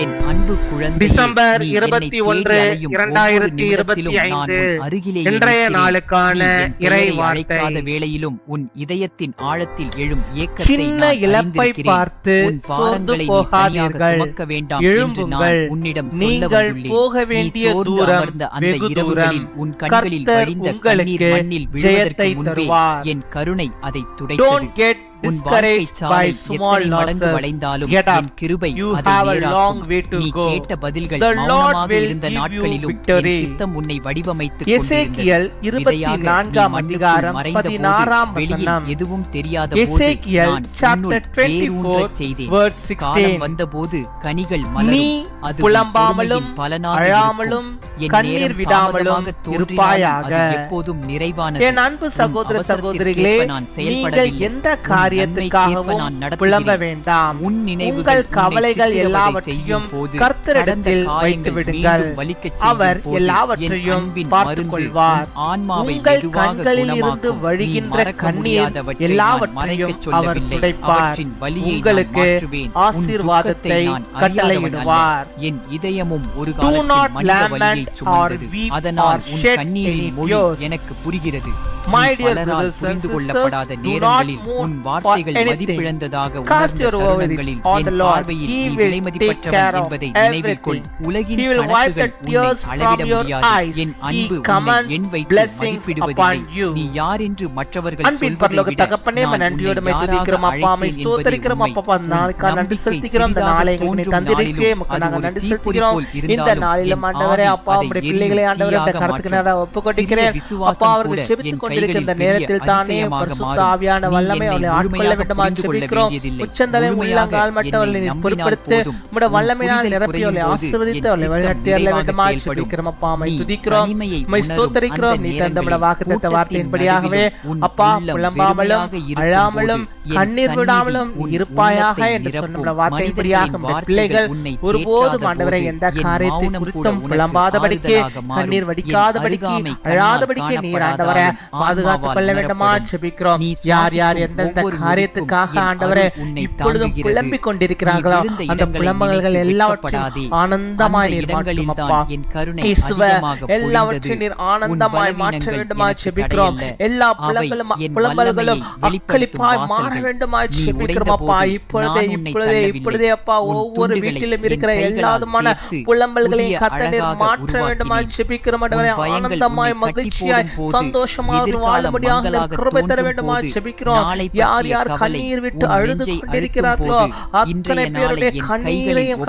என் அன்பு குழந்தையே, டிசம்பர் நீ 21, என்னை தேடி அலையும் ஒவ்வொரு 2025 நிமிடத்திலும் நான் உன் அருகிலேயே இன்றைய இருக்கிறேன். நாளுக்கான நீ என் இறை பெயரை வார்த்தை. அழைக்காத வேளையிலும் உன் இதயத்தின் ஆழத்தில் எழும் ஏக்கத்தை சின்ன நான் இழப்பை அறிந்திருக்கிறேன். பார்த்து உன் சோர்ந்து பாரங்களை நீ தனியாக போகாதீர்கள். சுமக்க வேண்டாம் என்று எழும்புங்கள். நான் உன்னிடம் சொல்ல நீங்கள் வந்துள்ளேன். போக நீ வேண்டிய சோர்ந்து தூரம் அமர்ந்த அந்த வெகு இரவுகளில் தூரம். உன் கண்களில் கர்த்தர் வழிந்த உங்களுக்கு கண்ணீர் மண்ணில் ஜெயத்தை விழுவதற்கு முன்பே தருவார். என் கருணை அதை Don't துடைத்தது. get உன் வாழ்க்கை discouraged by சாலை small எத்தனை மடங்கு losses. வளைந்தாலும் Get up. என் கிருபை You அதை have a long நேராக்கும். way to நீ go. கேட்ட பதில்கள் The Lord மௌனமாக will இருந்த give you நாட்களிலும் victory. என் சித்தம் உன்னை வடிவமைத்துக் எசேக்கியேல் கொண்டிருந்தது. விதையாக நீ 24 மண்ணுக்குள் அதிகாரம் மறைந்த போது 16 வெளியில் வசனம். எதுவும் தெரியாத போது எசேக்கியேல் நான் chapter உன்னுள் 24 வேரூன்றச் செய்தேன். verse 16. காலம் வந்தபோது கனிகள் நீ மலரும். அது உன் புலம்பாமலும் பொறுமையின் பலனாக அழாமலும் இருக்கும். என் கண்ணீர் நேரம் விடாமலும் தாமதமாக தோன்றினாலும் இருப்பாயாக. அது எப்போதும் நிறைவானது. என் அன்பு சகோதர உன் சகோதரிகளே, அவசரத்திற்கேற்ப நான் நீங்கள் செயல்படவில்லை. எந்த உன் காரியத்துக்காகவும் நன்மைக்கேற்ப நான் நடத்துகிறேன். புலம்ப வேண்டாம். உன் நினைவுகள் உங்கள் உன்னை கவலைகள் சித்திரவதை எல்லாவற்றையும் செய்யும் போது கர்த்தரிடத்தில் கடந்த வைத்து காயங்கள் விடுங்கள். மீண்டும் வலிக்கச் செய்யும் அவர் போது எல்லாவற்றையும் என் அன்பின் பார்த்துக் மருந்து கொள்வார். உன் ஆன்மாவை உங்கள் மெதுவாக கண்களில் இருந்து குணமாக்கும். வழிகின்ற நீ மறக்க கண்ணீர் முடியாதவற்றை நான் எல்லாவற்றையும் மறைக்கச் அவர் சொல்லவில்லை. துடைப்பார். அவற்றின் வலியை நான் உங்களுக்கு மாற்றுவேன். உன் ஆசீர்வாதத்தை துக்கத்தை நான் அறியாதவன் கட்டளையிடுவார். அல்ல. என் இதயமும் ஒரு Do not காலத்தில் மனித வலியை lament or சுமந்தது. weep அதனால் or உன் shed கண்ணீரின் any மொழி tears. எனக்கு புரிகிறது. My நீ dear பலரால் brothers and புரிந்து sisters, கொள்ளப்படாத do not நேரங்களில் mourn உன் for வார்த்தைகள் anything. மதிப்பிழந்ததாக Cast உணர்ந்த your worries தருணங்களில் on என் the Lord. பார்வையில் He நீ will விலை take மதிப்பற்றவன் care of என்பதை நினைவில் கொள். everything. உலகின் He will wipe the கணக்குகள் உன்னை tears அளவிட from your முடியாது. eyes. என் He அன்பு உன்னை commands எண் வைத்து blessings மதிப்பிடுவதில்லை. upon you. நீ யார் என்று மற்றவர்கள் அன்பின் சொல்வதை பரலோக விட தகப்பனே, நான் நன்றியோடு உன்னை துதிக்கிறோம் யாராக அப்பா, மை அழைத்தேன் ஸ்தோத்திரிக்கிறோம் என்பதை அப்பா, உண்மை. நாளுக்காக உன் நன்றி நம்பிக்கை செலுத்துகிறோம். இந்த சிறிதாக நாளை எங்களுக்கு தோன்றும் தந்திருக்கே நாளிலும் மக்கள் அது நாங்கள் ஒரு நன்றி தீப்பொறி செலுத்துகிறோம். போல் இந்த இருந்தாலும் நாளிலும் என் ஆண்டவரே ஆவி அப்பா, அதை உங்களுடைய எரியும் பிள்ளைகளை ஆண்டவரே இந்த தீயாக கருத்துக்கு மாற்றும். நேராக ஒப்புக் கொடுக்கிறேன். சிறிய விசுவாசம் அப்பா, அவர்கள் கூட செபித்துக் என் கொண்டிருக்கிற இந்த கைகளில் நேரத்தில் பெரிய தானே அதிசயமாக பரிசுத்த மாறும். ஆவியான நீ வல்லமை என்னை அவளை ஆட்கொள்ள முழுமையாக வேண்டுமா புரிந்து கொள்ள செபிக்கிறோம். வேண்டியதில்லை. உச்சந்தலை முழுமையாக உள்ளங்கால் மட்டும் அவளை என்னை நீ நம்பினால் பொறுப்படுத்து போதும். உம்முடைய உன் வல்லமையினால் புரிதல் நிரப்பி அவளை குறையும் போது ஆசீர்வதித்து என் அவளை சித்தம் வழிநடத்தி அருள நிறைவாக வேண்டுமா செயல்படும். செபிக்கிறோம் அப்பா, மை நீ துதிக்கிறோம், தனிமையை மை உணரும் ஸ்தோத்திரிக்கிறோம். அந்த நீ தந்த நேரங்களில் வாக்குத்தத்த வார்த்தையின்படியாகவே கூட்டத்தின் நடுவிலும் அப்பா, உன் உள்ளம் புலம்பாமலும் வெறுமையாக இருக்கும் அழாமலும் போது என் கண்ணீர் சந்நிதி விடாமலும் உன் இருப்பாயாக உள்ளத்தை என்று நிரப்பும். சொன்ன வார்த்தையின்படியாக மனிதர்களின் நம்முடைய பிள்ளைகள் வார்த்தைகள் உன்னை ஒருபோதும் தேற்றாத ஆண்டவரை போது எந்த என் காரியத்தை மௌனம் கூட குறித்தும் உனக்கு புலம்பாதபடிக்கு ஆறுதலாக மாறும். கண்ணீர் என் வடிக்காதபடிக்கு அருகாமை அழாதபடிக்கு கண்ணால் நீர் ஆண்டவரை காணப்படாதாலும் பாதுகாத்துக் கொள்ள ஆன்மாவால் வேண்டுமா நிரப்படும். செபிக்கிறோம். நீ யார் யார் சுவாசிக்கும் எந்தெந்த ஒவ்வொரு காரியத்துக்காக உறுப்பும் என் ஆண்டவரே அருள் உன்னை இப்பொழுதும் தாங்குகிறது. புலம்பிக் கொண்டிருக்கிறார்களோ நீ விழுந்த அந்த இடங்களை புலம்பல்கள் நினைத்து எல்லாவற்றையும் வெட்கப்படாதே. ஆனந்தமாய் அந்த நீர் மாற்றும் இடங்களில் அப்பா. தான் என் கருணை இயேசுவே, அதிகமாக எல்லாவற்றையும் நீர் பொழிந்தது. ஆனந்தமாய் உன் மாற்ற பலவீனங்கள் வேண்டுமா எனக்கு செபிக்கிறோம். தடையல்ல. எல்லா அவை என் புலம்பல்களும் வல்லமையை அக்களிப்பாய் வெளிப்படுத்தும் மாற வாசல்கள். வேண்டுமா நீ செபிக்கிறோம் அப்பா. உடைந்தபோது இப்பொழுதே நான் உன்னை இப்பொழுதே தள்ளவில்லை. இப்பொழுதே அப்பா, உன் ஒவ்வொரு துண்டுகளை வீட்டிலும் என் இருக்கிற கைகளால் எல்லாவிதமான சேர்த்து புலம்பல்களையும் புதிய கர்த்தர் நீர் அழகாக மாற்ற வேண்டுமா உருவாக்கினேன். செபிக்கிறோம். உன் பயங்கள் ஆனந்தமாய் உன்னை மகிழ்ச்சியாய் கட்டிப் போடும் போது சந்தோஷமாக எதிர்காலம் வாழும்படியாக நீர் மங்கலாக கிருபை தர தோன்றும் வேண்டுமா போது செபிக்கிறோம். நாளை யார் பற்றிய யார் கவலை கண்ணீர் விட்டு உன் அழுது நெஞ்சை கொண்டிருக்கிறார்களோ அழுத்தும் போது அத்தனை இன்றைய நாளை பேருடைய என் கண்ணீரையும் கைகளில்